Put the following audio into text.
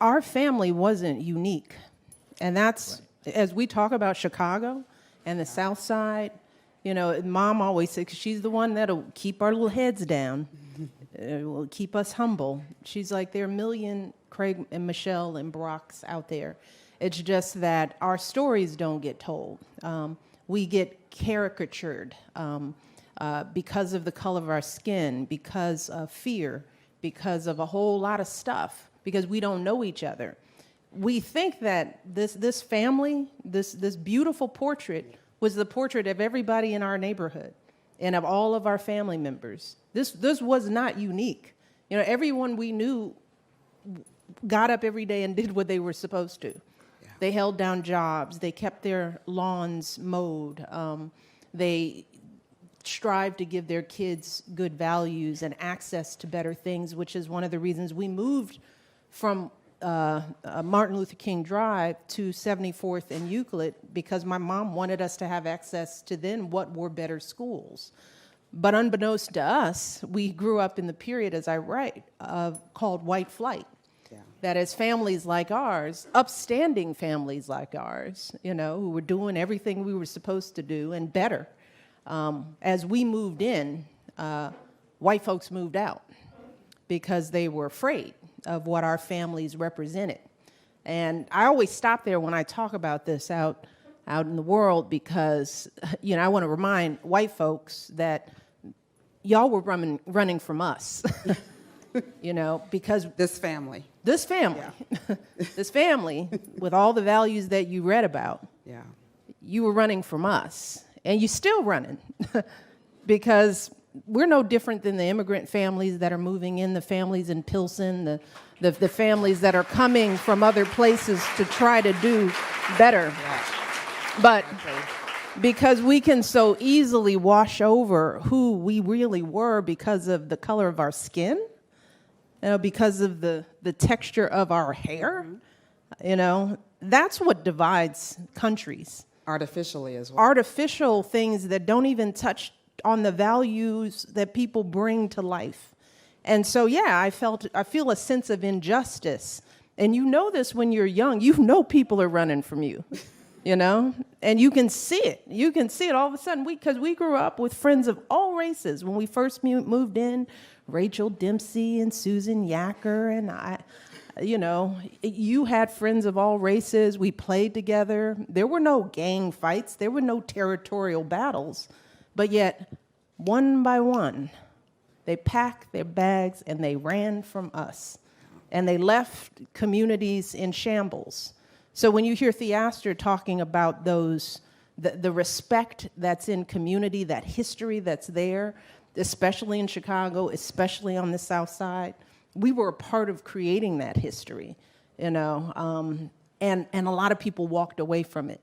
our family wasn't unique. And that's, as we talk about Chicago and the South Side, Mom always said, 'cause she's the one that'll keep our little heads down, will keep us humble. She's like, there are a million Craig and Michelle and Baracks out there. It's just that our stories don't get told. We get caricatured because of the color of our skin, because of fear, because of a whole lot of stuff, because we don't know each other. We think that this family, this beautiful portrait was the portrait of everybody in our neighborhood and of all of our family members. This was not unique. Everyone we knew got up every day and did what they were supposed to. Yeah. They held down jobs. They kept their lawns mowed. They strived to give their kids good values and access to better things, which is one of the reasons we moved from Martin Luther King Drive to 74th and Euclid, because my mom wanted us to have access to then what were better schools. But unbeknownst to us, we grew up in the period, as I write, called white flight. Yeah. That is, families like ours, upstanding families like ours, who were doing everything we were supposed to do and better. As we moved in, white folks moved out because they were afraid of what our families represented. And I always stop there when I talk about this out in the world because, I want to remind white folks that y'all were running from us, because this family, yeah. This family with all the values that you read about, yeah, you were running from us. And you're still running because we're no different than the immigrant families that are moving in, the families in Pilsen, the families that are coming from other places to try to do better. Yeah. But because we can so easily wash over who we really were because of the color of our skin, because of the texture of our hair, that's what divides countries. Artificially as well. Artificial things that don't even touch on the values that people bring to life. And so, yeah, I feel a sense of injustice. And this when you're young. People are running from you, and you can see it. You can see it all of a sudden. Because we grew up with friends of all races. When we first moved in, Rachel Dempsey and Susan Yacker and I. You had friends of all races. We played together. There were no gang fights. There were no territorial battles. But yet, one by one, they packed their bags and they ran from us. And they left communities in shambles. So when you hear Theaster talking about the respect that's in community, that history that's there, especially in Chicago, especially on the South Side, we were a part of creating that history, and a lot of people walked away from it.